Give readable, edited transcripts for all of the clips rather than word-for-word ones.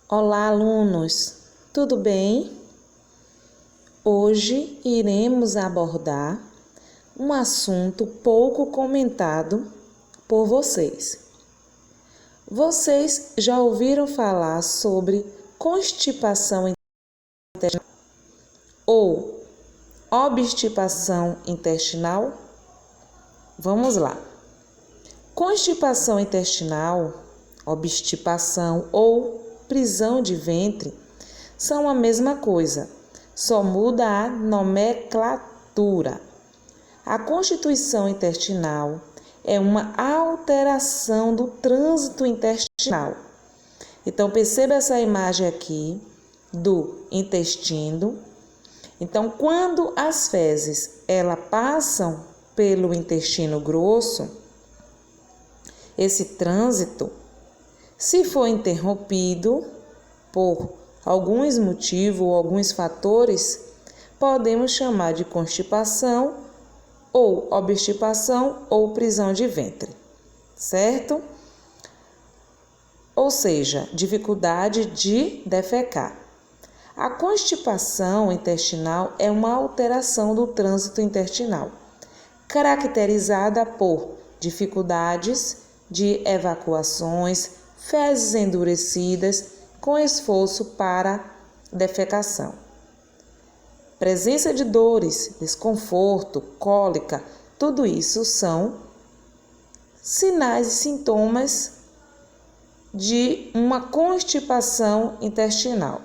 Olá, alunos! Tudo bem? Hoje iremos abordar um assunto pouco comentado por vocês. Vocês já ouviram falar sobre constipação intestinal ou obstipação intestinal? Vamos lá. Constipação intestinal, obstipação ou prisão de ventre são a mesma coisa, só muda a nomenclatura. A constituição intestinal é uma alteração do trânsito intestinal. Então, perceba essa imagem aqui do intestino. Então, quando as fezes elas passam pelo intestino grosso, esse trânsito, se for interrompido por alguns motivos ou alguns fatores, podemos chamar de constipação ou obstipação ou prisão de ventre, certo? Ou seja, dificuldade de defecar. A constipação intestinal é uma alteração do trânsito intestinal, caracterizada por dificuldades de evacuações, fezes endurecidas com esforço para defecação. Presença de dores, desconforto, cólica, tudo isso são sinais e sintomas de uma constipação intestinal.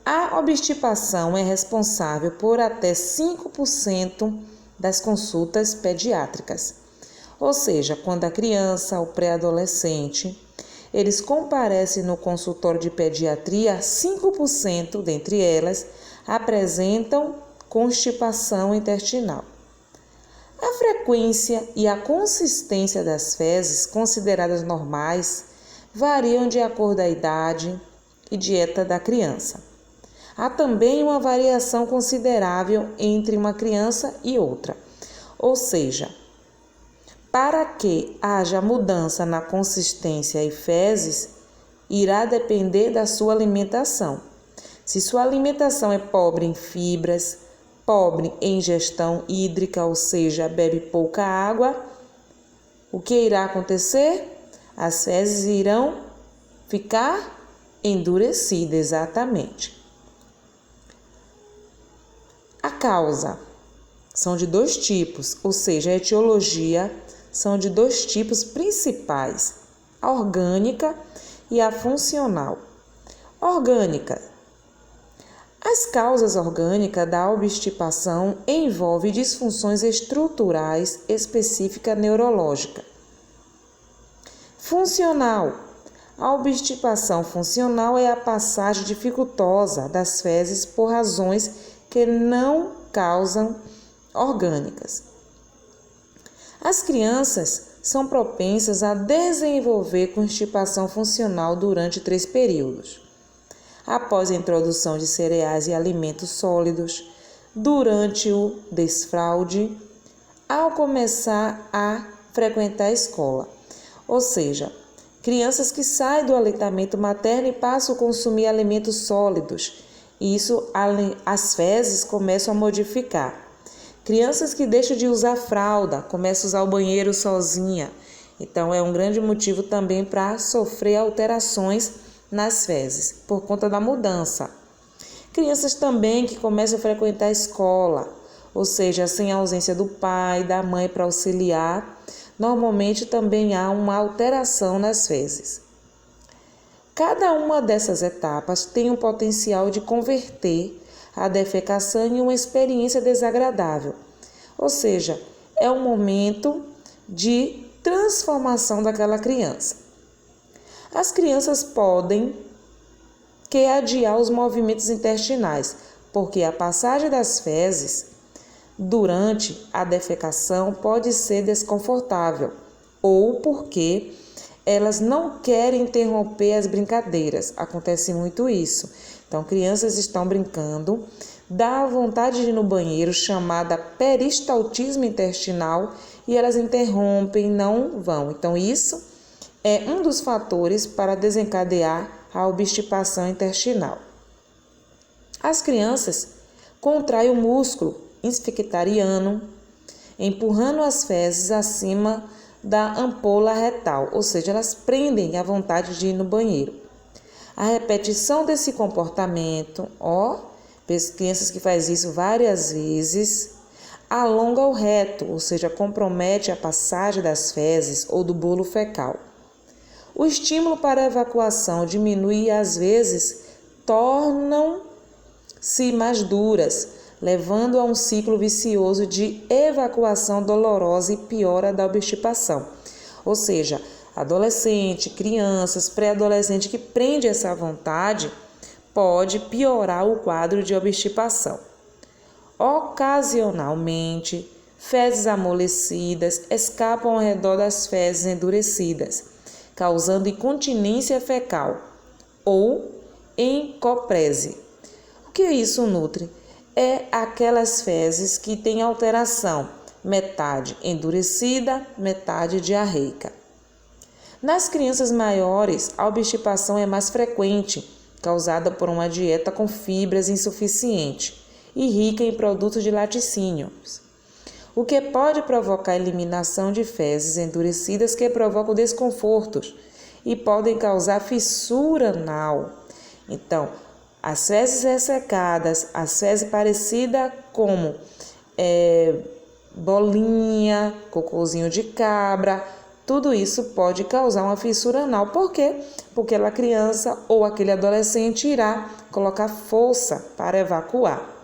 A obstipação é responsável por até 5% das consultas pediátricas. Ou seja, quando a criança ou pré-adolescente, eles comparecem no consultório de pediatria, 5% dentre elas apresentam constipação intestinal. A frequência e a consistência das fezes, consideradas normais, variam de acordo com a idade e dieta da criança. Há também uma variação considerável entre uma criança e outra, ou seja, para que haja mudança na consistência e fezes, irá depender da sua alimentação. Se sua alimentação é pobre em fibras, pobre em ingestão hídrica, ou seja, bebe pouca água, o que irá acontecer? As fezes irão ficar endurecidas, exatamente. A causa são de dois tipos, ou seja, a etiologia são de dois tipos principais, a orgânica e a funcional. Orgânica. As causas orgânicas da obstipação envolvem disfunções estruturais específicas neurológicas. Funcional. A obstipação funcional é a passagem dificultosa das fezes por razões que não causam orgânicas. As crianças são propensas a desenvolver constipação funcional durante 3 períodos. Após a introdução de cereais e alimentos sólidos, durante o desfraude, ao começar a frequentar a escola. Ou seja, crianças que saem do aleitamento materno e passam a consumir alimentos sólidos. Isso, as fezes começam a modificar. Crianças que deixam de usar fralda, começam a usar o banheiro sozinha. Então, é um grande motivo também para sofrer alterações nas fezes, por conta da mudança. Crianças também que começam a frequentar a escola, ou seja, sem a ausência do pai, da mãe para auxiliar, normalmente também há uma alteração nas fezes. Cada uma dessas etapas tem um potencial de converter a defecação em uma experiência desagradável, ou seja, é um momento de transformação daquela criança. As crianças podem adiar os movimentos intestinais, porque a passagem das fezes durante a defecação pode ser desconfortável, ou porque elas não querem interromper as brincadeiras. Acontece muito isso. Então, crianças estão brincando, dá vontade de ir no banheiro, chamada peristaltismo intestinal, e elas interrompem, não vão. Então, isso é um dos fatores para desencadear a obstipação intestinal. As crianças contraem o músculo esfincteriano, empurrando as fezes acima da ampola retal, ou seja, elas prendem a vontade de ir no banheiro. A repetição desse comportamento, crianças que fazem isso várias vezes, alonga o reto, ou seja, compromete a passagem das fezes ou do bolo fecal. O estímulo para a evacuação diminui e às vezes tornam-se mais duras, levando a um ciclo vicioso de evacuação dolorosa e piora da obstipação. Ou seja, adolescente, crianças, pré-adolescente que prende essa vontade pode piorar o quadro de obstipação. Ocasionalmente, fezes amolecidas escapam ao redor das fezes endurecidas, causando incontinência fecal ou encoprese. O que isso nutre? É aquelas fezes que têm alteração, metade endurecida, metade diarreica. Nas crianças maiores, a obstipação é mais frequente, causada por uma dieta com fibras insuficiente e rica em produtos de laticínios, o que pode provocar a eliminação de fezes endurecidas que provocam desconfortos e podem causar fissura anal. Então, as fezes ressecadas, as fezes parecidas como bolinha, cocôzinho de cabra, tudo isso pode causar uma fissura anal. Por quê? Porque aquela criança ou aquele adolescente irá colocar força para evacuar.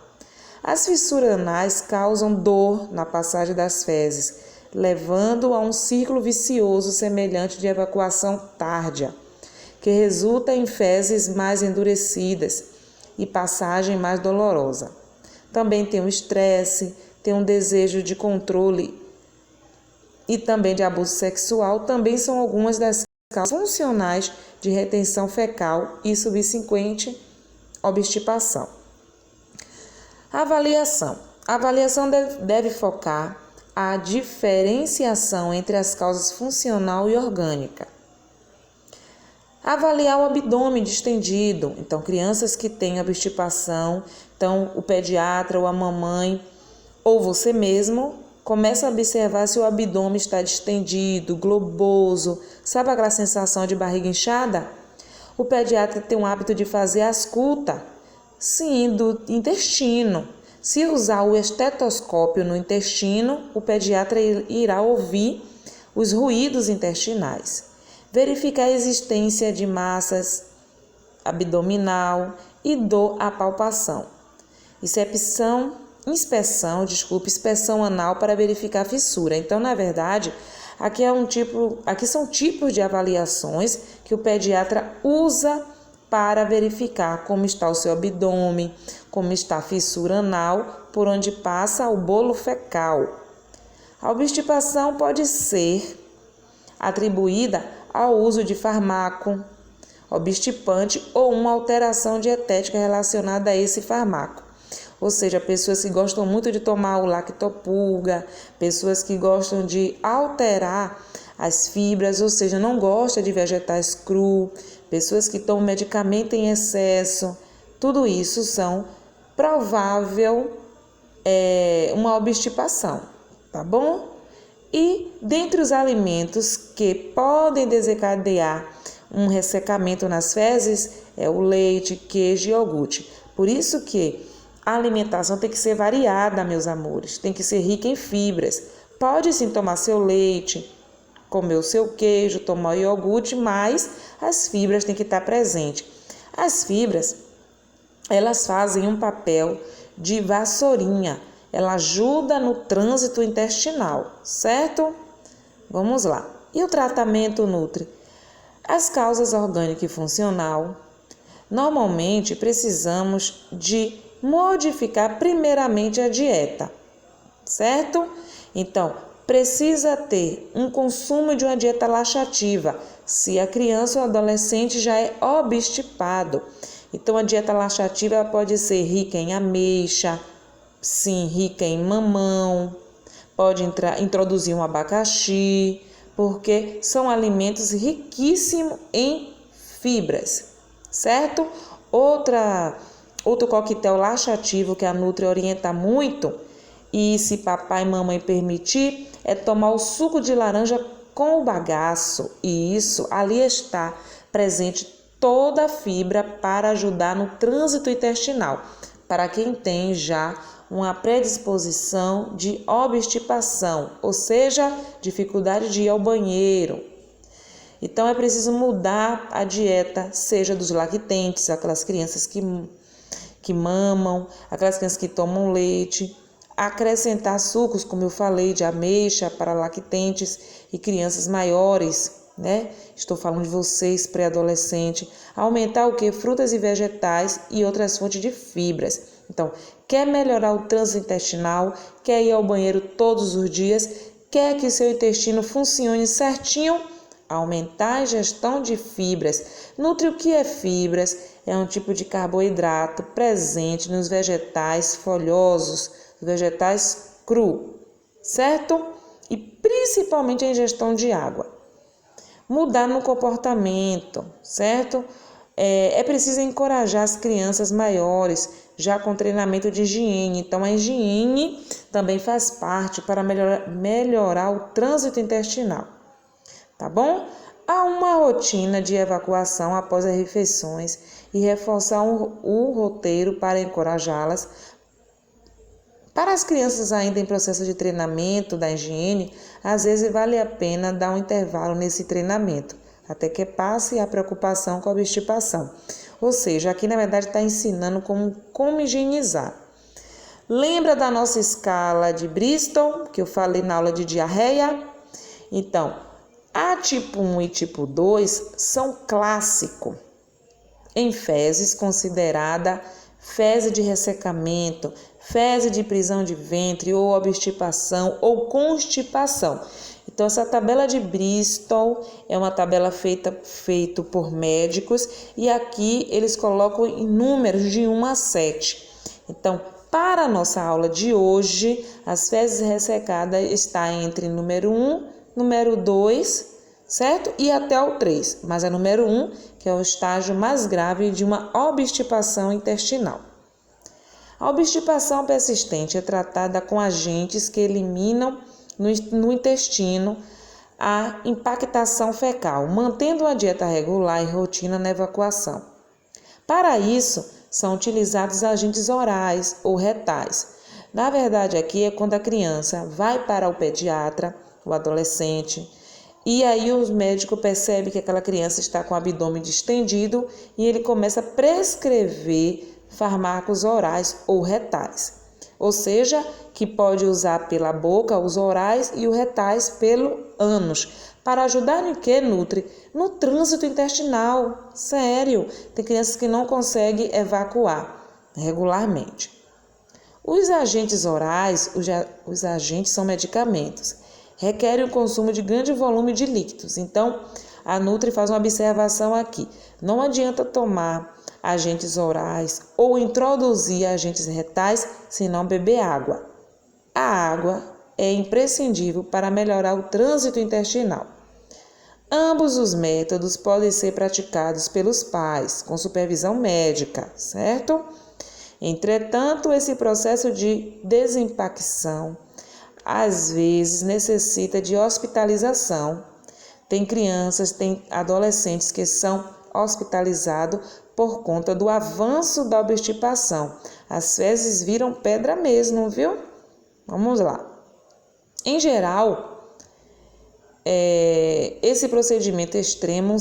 As fissuras anais causam dor na passagem das fezes, levando a um ciclo vicioso semelhante de evacuação tardia, que resulta em fezes mais endurecidas e passagem mais dolorosa. Também tem o estresse, tem um desejo de controle e também de abuso sexual, também são algumas das causas funcionais de retenção fecal e subsequente obstipação. Avaliação. A avaliação deve focar a diferenciação entre as causas funcional e orgânica. Avaliar o abdômen distendido. Então, crianças que têm obstipação, então o pediatra ou a mamãe ou você mesmo começa a observar se o abdômen está distendido, globoso. Sabe aquela sensação de barriga inchada? O pediatra tem o hábito de fazer a ausculta, sim, do intestino. Se usar o estetoscópio no intestino, o pediatra irá ouvir os ruídos intestinais. Verificar a existência de massas abdominal e dor à palpação. Inspeção anal para verificar a fissura. Então, na verdade, aqui são tipos de avaliações que o pediatra usa para verificar como está o seu abdômen, como está a fissura anal, por onde passa o bolo fecal. A obstipação pode ser atribuída ao uso de fármaco obstipante ou uma alteração dietética relacionada a esse fármaco. Ou seja, pessoas que gostam muito de tomar o lactopurga, pessoas que gostam de alterar as fibras, ou seja, não gostam de vegetais cru, pessoas que tomam medicamento em excesso, tudo isso são provável uma obstipação, tá bom? E dentre os alimentos que podem desencadear um ressecamento nas fezes é o leite, queijo e iogurte. Por isso que a alimentação tem que ser variada, meus amores, tem que ser rica em fibras. Pode sim tomar seu leite, comer o seu queijo, tomar o iogurte, mas as fibras têm que estar presentes. As fibras, elas fazem um papel de vassourinha, ela ajuda no trânsito intestinal, certo? Vamos lá. E o tratamento nutre? As causas orgânica e funcional. Normalmente precisamos de modificar primeiramente a dieta, certo? Então, precisa ter um consumo de uma dieta laxativa, se a criança ou adolescente já é obstipado. Então, a dieta laxativa pode ser rica em ameixa, sim, rica em mamão, pode introduzir um abacaxi, porque são alimentos riquíssimos em fibras, certo? Outro coquetel laxativo que a Nutri orienta muito, e se papai e mamãe permitir, é tomar o suco de laranja com o bagaço. E isso, ali está presente toda a fibra para ajudar no trânsito intestinal, para quem tem já uma predisposição de obstipação, ou seja, dificuldade de ir ao banheiro. Então é preciso mudar a dieta, seja dos lactentes, aquelas crianças que mamam, aquelas crianças que tomam leite, acrescentar sucos, como eu falei, de ameixa para lactentes e crianças maiores, né? Estou falando de vocês, pré-adolescente. Aumentar o que? Frutas e vegetais e outras fontes de fibras. Então, quer melhorar o trânsito intestinal, quer ir ao banheiro todos os dias, quer que seu intestino funcione certinho, aumentar a ingestão de fibras. Nutri, o que é fibras? É um tipo de carboidrato presente nos vegetais folhosos, vegetais cru, certo? E principalmente a ingestão de água. Mudar no comportamento, certo? É preciso encorajar as crianças maiores, já com treinamento de higiene. Então, a higiene também faz parte para melhorar o trânsito intestinal, tá bom? Há uma rotina de evacuação após as refeições e reforçar o roteiro para encorajá-las. Para as crianças ainda em processo de treinamento da higiene, às vezes vale a pena dar um intervalo nesse treinamento, até que passe a preocupação com a obstipação. Ou seja, aqui na verdade está ensinando como higienizar. Lembra da nossa escala de Bristol, que eu falei na aula de diarreia? Então, a tipo 1 e tipo 2 são clássicos em fezes, considerada fezes de ressecamento, fezes de prisão de ventre ou obstipação ou constipação. Então, essa tabela de Bristol é uma tabela feita por médicos e aqui eles colocam em números de 1 a 7. Então, para a nossa aula de hoje, as fezes ressecadas está entre número 1, número 2, certo? E até o 3, mas é número 1, que é o estágio mais grave de uma obstipação intestinal. A obstipação persistente é tratada com agentes que eliminam no intestino a impactação fecal, mantendo uma dieta regular e rotina na evacuação. Para isso, são utilizados agentes orais ou retais. Na verdade, aqui é quando a criança vai para o pediatra, o adolescente, e aí o médico percebe que aquela criança está com o abdômen distendido e ele começa a prescrever fármacos orais ou retais. Ou seja, que pode usar pela boca os orais e os retais pelo ânus, para ajudar no que, Nutri? No trânsito intestinal. Sério, tem crianças que não conseguem evacuar regularmente. Os agentes orais, os agentes são medicamentos, requerem o consumo de grande volume de líquidos. Então, a Nutri faz uma observação aqui. Não adianta tomar agentes orais ou introduzir agentes retais se não beber água. A água é imprescindível para melhorar o trânsito intestinal. Ambos os métodos podem ser praticados pelos pais, com supervisão médica, certo? Entretanto, esse processo de desimpacção às vezes necessita de hospitalização. Tem crianças, tem adolescentes que são hospitalizados por conta do avanço da obstipação. As fezes viram pedra mesmo, viu? Vamos lá. Em geral, esse procedimento extremo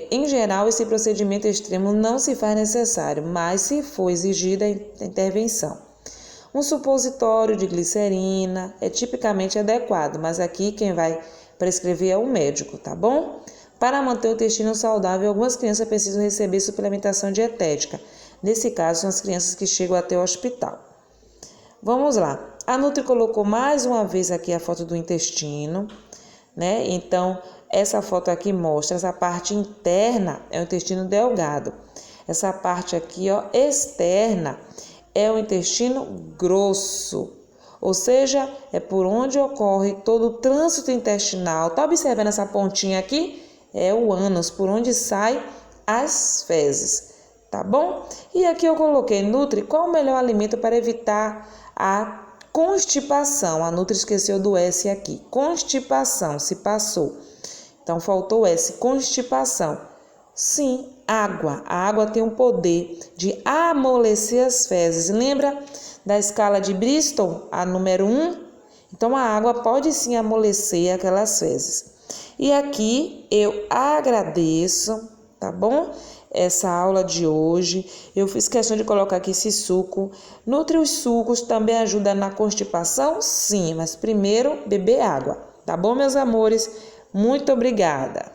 em geral, esse procedimento extremo não se faz necessário, mas se for exigida a intervenção. Um supositório de glicerina é tipicamente adequado, mas aqui quem vai prescrever é o médico, tá bom? Para manter o intestino saudável, algumas crianças precisam receber suplementação dietética. Nesse caso, são as crianças que chegam até o hospital. Vamos lá. A Nutri colocou mais uma vez aqui a foto do intestino, né? Então, essa foto aqui mostra essa parte interna, é o intestino delgado. Essa parte aqui, ó, externa, é o intestino grosso. ou seja, é por onde ocorre todo o trânsito intestinal. Tá observando essa pontinha aqui? É o ânus, por onde sai as fezes, tá bom? E aqui eu coloquei Nutri, qual o melhor alimento para evitar a constipação? A Nutri esqueceu do S aqui, constipação, se passou. Então, faltou o S, constipação. Sim, água. A água tem o poder de amolecer as fezes. Lembra da escala de Bristol, a número 1? Então, a água pode sim amolecer aquelas fezes. E aqui eu agradeço, tá bom? Essa aula de hoje. Eu fiz questão de colocar aqui esse suco. Nutri os sucos também ajuda na constipação? Sim, mas primeiro beber água. Tá bom, meus amores? Muito obrigada!